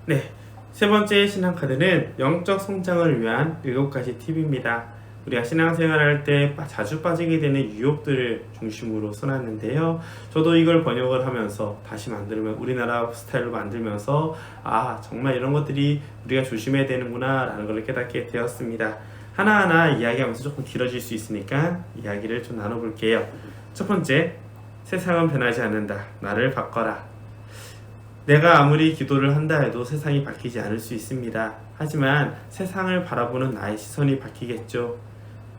네, 세 번째 신앙카드는 영적 성장을 위한 7가지 팁입니다. 우리가 신앙생활할 때 자주 빠지게 되는 유혹들을 중심으로 써놨는데요. 저도 이걸 번역을 하면서 다시 만들면 우리나라 스타일로 만들면서 정말 이런 것들이 우리가 조심해야 되는구나 라는 걸 깨닫게 되었습니다. 하나하나 이야기하면서 조금 길어질 수 있으니까 이야기를 좀 나눠볼게요. 첫 번째, 세상은 변하지 않는다. 나를 바꿔라. 내가 아무리 기도를 한다 해도 세상이 바뀌지 않을 수 있습니다. 하지만 세상을 바라보는 나의 시선이 바뀌겠죠.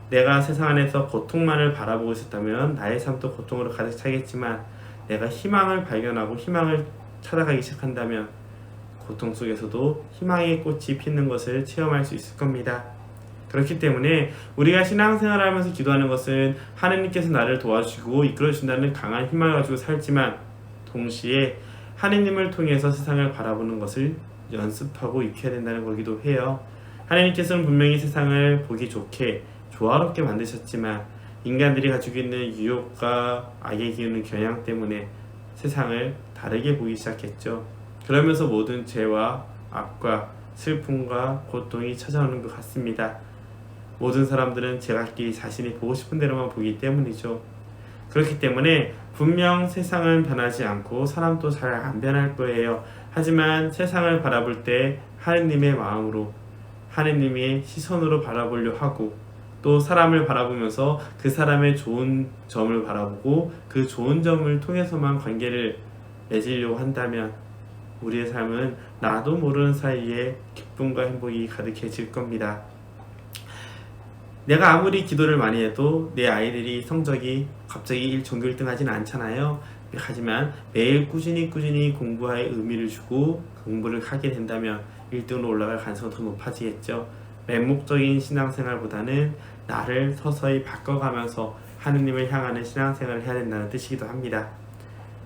내가 세상 안에서 고통만을 바라보고 있었다면 나의 삶도 고통으로 가득 차겠지만, 내가 희망을 발견하고 희망을 찾아가기 시작한다면 고통 속에서도 희망의 꽃이 피는 것을 체험할 수 있을 겁니다. 그렇기 때문에 우리가 신앙생활을 하면서 기도하는 것은 하느님께서 나를 도와주시고 이끌어주신다는 강한 희망을 가지고 살지만, 동시에 하느님을 통해서 세상을 바라보는 것을 연습하고 익혀야 된다는 거기도 해요. 하느님께서는 분명히 세상을 보기 좋게 조화롭게 만드셨지만, 인간들이 가지고 있는 유혹과 악의 기우는 경향 때문에 세상을 다르게 보기 시작했죠. 그러면서 모든 죄와 악과 슬픔과 고통이 찾아오는 것 같습니다. 모든 사람들은 제각기 자신이 보고 싶은 대로만 보기 때문이죠. 그렇기 때문에 분명 세상은 변하지 않고 사람도 잘 안 변할 거예요. 하지만 세상을 바라볼 때 하느님의 마음으로, 하느님의 시선으로 바라보려 하고, 또 사람을 바라보면서 그 사람의 좋은 점을 바라보고 그 좋은 점을 통해서만 관계를 맺으려고 한다면 우리의 삶은 나도 모르는 사이에 기쁨과 행복이 가득해질 겁니다. 내가 아무리 기도를 많이 해도 내 아이들이 성적이 갑자기 전교 1등 하진 않잖아요. 하지만 매일 꾸준히 공부에 의미를 주고 공부를 하게 된다면 1등으로 올라갈 가능성은 더 높아지겠죠. 맹목적인 신앙생활보다는 나를 서서히 바꿔가면서 하느님을 향하는 신앙생활을 해야 된다는 뜻이기도 합니다.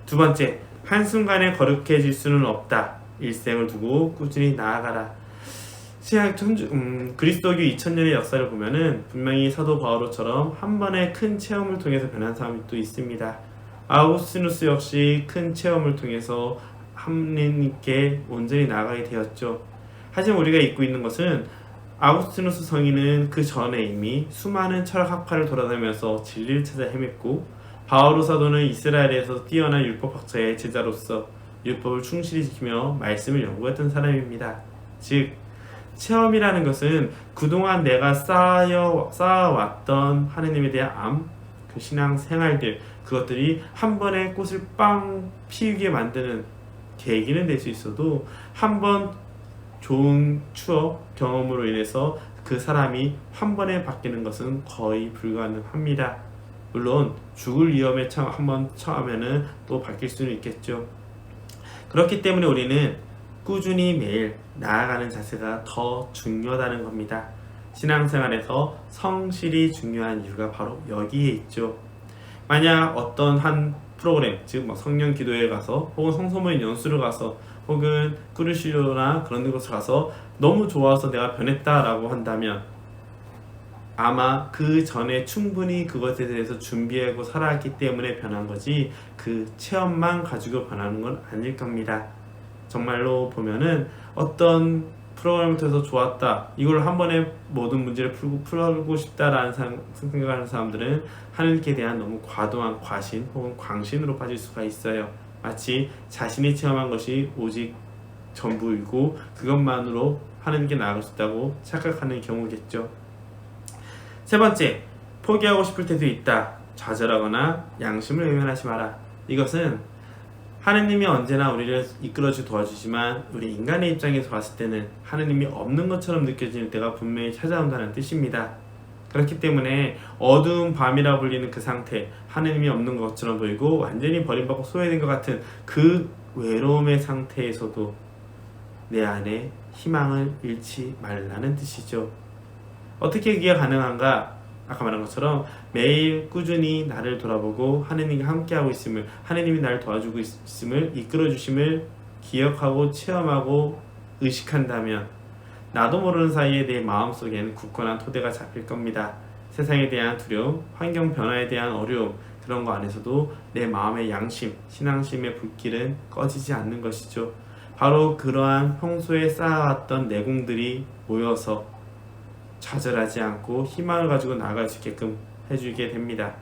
두 번째, 한순간에 거룩해질 수는 없다. 일생을 두고 꾸준히 나아가라. 그리스도교 2000년의 역사를 보면은 분명히 사도 바오로처럼 한 번의 큰 체험을 통해서 변한 사람이 또 있습니다. 아우구스티누스 역시 큰 체험을 통해서 하느님께 온전히 나아가게 되었죠. 하지만 우리가 잊고 있는 것은 아우구스티누스 성인은 그 전에 이미 수많은 철학 학파를 돌아다니면서 진리를 찾아 헤맸고, 바오로 사도는 이스라엘에서 뛰어난 율법학자의 제자로서 율법을 충실히 지키며 말씀을 연구했던 사람입니다. 즉, 체험이라는 것은 그동안 내가 쌓아왔던 하느님에 대한 그 신앙 생활들, 그것들이 한 번에 꽃을 빵 피우게 만드는 계기는 될 수 있어도, 한 번 좋은 추억, 경험으로 인해서 그 사람이 한 번에 바뀌는 것은 거의 불가능합니다. 물론 죽을 위험에 한번 처하면은 또 바뀔 수는 있겠죠. 그렇기 때문에 우리는 꾸준히 매일 나아가는 자세가 더 중요하다는 겁니다. 신앙생활에서 성실이 중요한 이유가 바로 여기에 있죠. 만약 어떤 한 프로그램, 즉 성령 기도회에 가서, 혹은 성서모임 연수를 가서, 혹은 꾸르시료나 그런 곳을 가서 너무 좋아서 내가 변했다라고 한다면, 아마 그 전에 충분히 그것에 대해서 준비하고 살아왔기 때문에 변한 거지, 그 체험만 가지고 변하는 건 아닐 겁니다. 정말로 보면은 어떤 프로그램을 통해서 좋았다, 이걸 한 번에 모든 문제를 풀고 싶다라는 생각하는 사람들은 하느님께 대한 너무 과도한 과신 혹은 광신으로 빠질 수가 있어요. 마치 자신이 체험한 것이 오직 전부이고 그것만으로 하느님께 나아갈 수 있다고 착각하는 경우겠죠. 세 번째, 포기하고 싶을 때도 있다. 좌절하거나 양심을 외면하지 마라. 이것은 하느님이 언제나 우리를 이끌어주 도와주지만, 우리 인간의 입장에서 봤을 때는 하느님이 없는 것처럼 느껴지는 때가 분명히 찾아온다는 뜻입니다. 그렇기 때문에 어두운 밤이라 불리는 그 상태, 하느님이 없는 것처럼 보이고 완전히 버림받고 소외된 것 같은 그 외로움의 상태에서도 내 안에 희망을 잃지 말라는 뜻이죠. 어떻게 그게 가능한가? 아까 말한 것처럼 매일 꾸준히 나를 돌아보고 하느님과 함께하고 있음을, 하느님이 나를 도와주고 있음을, 이끌어주심을 기억하고 체험하고 의식한다면, 나도 모르는 사이에 내 마음속에는 굳건한 토대가 잡힐 겁니다. 세상에 대한 두려움, 환경 변화에 대한 어려움, 그런 거 안에서도 내 마음의 양심, 신앙심의 불길은 꺼지지 않는 것이죠. 바로 그러한 평소에 쌓아왔던 내공들이 모여서 좌절하지 않고 희망을 가지고 나아갈 수 있게끔 해주게 됩니다.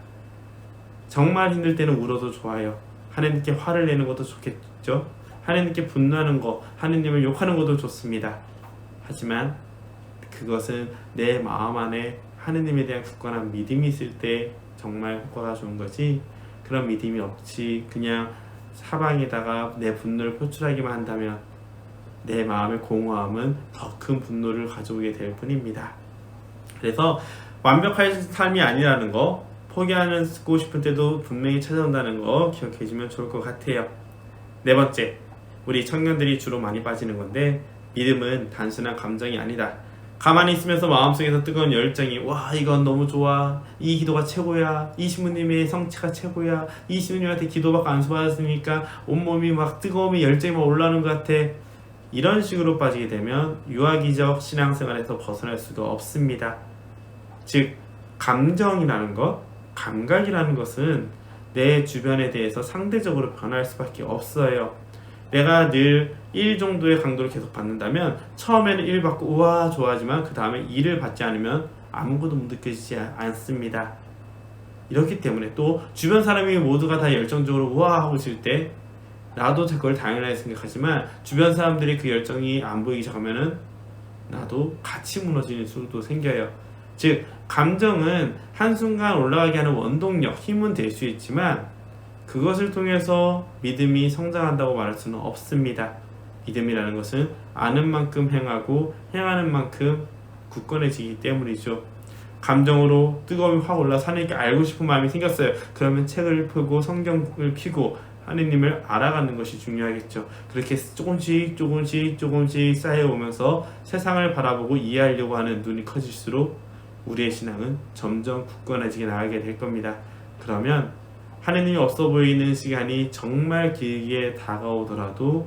정말 힘들 때는 울어도 좋아요. 하나님께 화를 내는 것도 좋겠죠. 하나님께 분노하는 거, 하나님을 욕하는 것도 좋습니다. 하지만 그것은 내 마음 안에 하나님에 대한 굳건한 믿음이 있을 때 정말 효과가 좋은 거지, 그런 믿음이 없이 그냥 사방에다가 내 분노를 표출하기만 한다면 내 마음의 공허함은 더 큰 분노를 가져오게 될 뿐입니다. 그래서 완벽한 삶이 아니라는 거, 포기하고 싶을 때도 분명히 찾아온다는 거 기억해주면 좋을 것 같아요. 네 번째, 우리 청년들이 주로 많이 빠지는 건데, 믿음은 단순한 감정이 아니다. 가만히 있으면서 마음속에서 뜨거운 열정이, 와 이건 너무 좋아, 이 기도가 최고야, 이 신부님의 성취가 최고야, 이 신부님한테 기도받고 안수받았으니까 온몸이 막 뜨거움이 열정이 막 올라오는 것 같아, 이런 식으로 빠지게 되면 유아기적 신앙생활에서 벗어날 수가 없습니다. 즉 감정이라는 것, 감각이라는 것은 내 주변에 대해서 상대적으로 변할 수밖에 없어요. 내가 늘 1 정도의 강도를 계속 받는다면 처음에는 1 받고 우와 좋아하지만 그 다음에 2를 받지 않으면 아무것도 느껴지지 않습니다. 이렇기 때문에 또 주변 사람이 모두가 다 열정적으로 우와 하고 있을 때 나도 그걸 당연하게 생각하지만 주변 사람들이 그 열정이 안 보이기 시작하면은 나도 같이 무너지는 수도 생겨요. 즉 감정은 한순간 올라가게 하는 원동력, 힘은 될 수 있지만 그것을 통해서 믿음이 성장한다고 말할 수는 없습니다. 믿음이라는 것은 아는 만큼 행하고 행하는 만큼 굳건해지기 때문이죠. 감정으로 뜨거움이 확 올라서 하나님께 알고 싶은 마음이 생겼어요. 그러면 책을 펴고 성경을 펴고 하느님을 알아가는 것이 중요하겠죠. 그렇게 조금씩 쌓여오면서 세상을 바라보고 이해하려고 하는 눈이 커질수록 우리의 신앙은 점점 굳건해지게 나가게 될 겁니다. 그러면 하느님이 없어 보이는 시간이 정말 길게 다가오더라도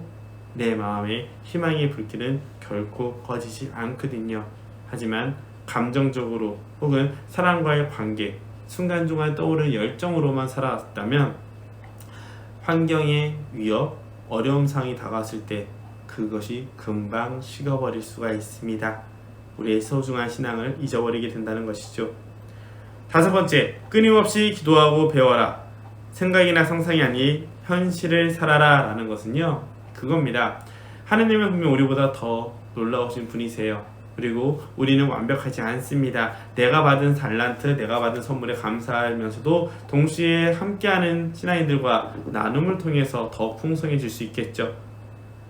내 마음에 희망의 불길은 결코 꺼지지 않거든요. 하지만 감정적으로 혹은 사람과의 관계, 순간순간 떠오르는 열정으로만 살아왔다면 환경의 위협, 어려움상이 다가왔을 때 그것이 금방 식어버릴 수가 있습니다. 우리의 소중한 신앙을 잊어버리게 된다는 것이죠. 다섯 번째, 끊임없이 기도하고 배워라. 생각이나 상상이 아닌 현실을 살아라 라는 것은요, 그겁니다. 하느님은 분명 우리보다 더 놀라우신 분이세요. 그리고 우리는 완벽하지 않습니다. 내가 받은 달란트, 내가 받은 선물에 감사하면서도 동시에 함께하는 신앙인들과 나눔을 통해서 더 풍성해질 수 있겠죠.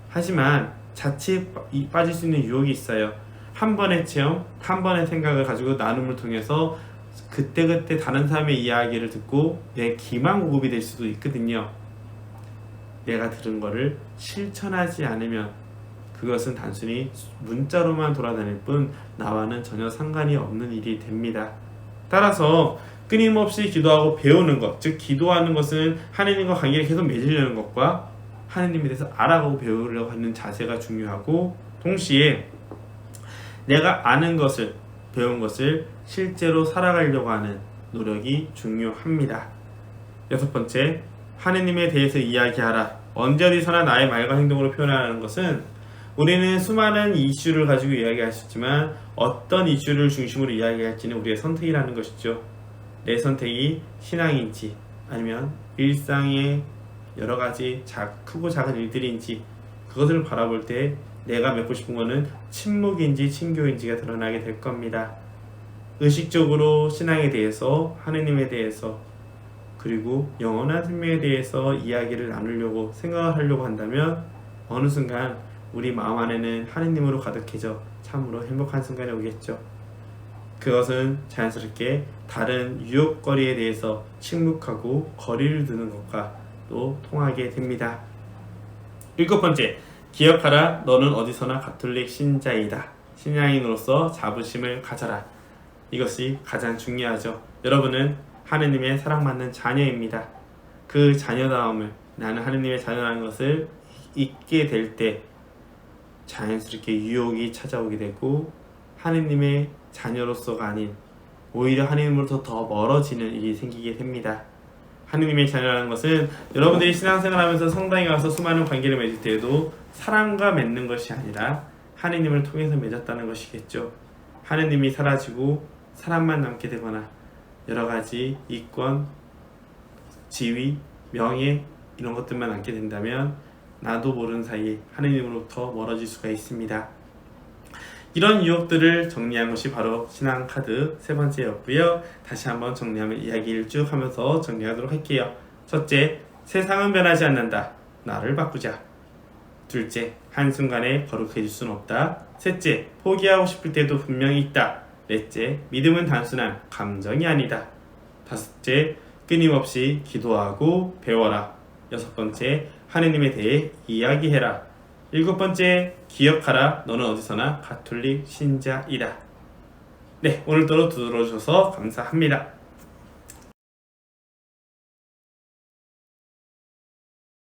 하지만 자칫 빠질 수 있는 유혹이 있어요. 한 번의 체험, 한 번의 생각을 가지고 나눔을 통해서 그때그때 다른 사람의 이야기를 듣고 내 기만고급이 될 수도 있거든요. 내가 들은 거를 실천하지 않으면 그것은 단순히 문자로만 돌아다닐 뿐 나와는 전혀 상관이 없는 일이 됩니다. 따라서 끊임없이 기도하고 배우는 것, 즉 기도하는 것은 하느님과 관계를 계속 맺으려는 것과 하느님에 대해서 알아가고 배우려고 하는 자세가 중요하고, 동시에 내가 아는 것을, 배운 것을 실제로 살아가려고 하는 노력이 중요합니다. 여섯 번째, 하느님에 대해서 이야기하라. 언제 어디서나 나의 말과 행동으로 표현하는 것은, 우리는 수많은 이슈를 가지고 이야기할 수 있지만 어떤 이슈를 중심으로 이야기할지는 우리의 선택이라는 것이죠. 내 선택이 신앙인지 아니면 일상의 여러 가지 크고 작은 일들인지, 그것을 바라볼 때 내가 맺고 싶은 것은 침묵인지 친교인지가 드러나게 될 겁니다. 의식적으로 신앙에 대해서, 하느님에 대해서, 그리고 영원한 생명에 대해서 이야기를 나누려고 생각을 하려고 한다면 어느 순간 우리 마음 안에는 하느님으로 가득해져 참으로 행복한 순간이 오겠죠. 그것은 자연스럽게 다른 유혹거리에 대해서 침묵하고 거리를 두는 것과 또 통하게 됩니다. 일곱 번째, 기억하라. 너는 어디서나 가톨릭 신자이다. 신앙인으로서 자부심을 가져라. 이것이 가장 중요하죠. 여러분은 하느님의 사랑받는 자녀입니다. 그 자녀다움을, 나는 하느님의 자녀라는 것을 잊게 될 때 자연스럽게 유혹이 찾아오게 되고 하느님의 자녀로서가 아닌 오히려 하느님으로부터 더 멀어지는 일이 생기게 됩니다. 하느님의 자녀라는 것은 여러분들이 신앙생활하면서 성당에 가서 수많은 관계를 맺을 때에도 사람과 맺는 것이 아니라 하느님을 통해서 맺었다는 것이겠죠. 하느님이 사라지고 사람만 남게 되거나 여러 가지 이권, 지위, 명예 이런 것들만 남게 된다면 나도 모르는 사이에 하느님으로부터 멀어질 수가 있습니다. 이런 유혹들을 정리한 것이 바로 신앙 카드 세 번째였고요. 다시 한번 정리하면 이야기를 쭉 하면서 정리하도록 할게요. 첫째, 세상은 변하지 않는다. 나를 바꾸자. 둘째, 한순간에 거룩해질 수는 없다. 셋째, 포기하고 싶을 때도 분명히 있다. 넷째, 믿음은 단순한 감정이 아니다. 다섯째, 끊임없이 기도하고 배워라. 여섯 번째, 하느님에 대해 이야기해라. 일곱 번째, 기억하라. 너는 어디서나 가톨릭 신자이다. 네, 오늘도 들어주셔서 감사합니다.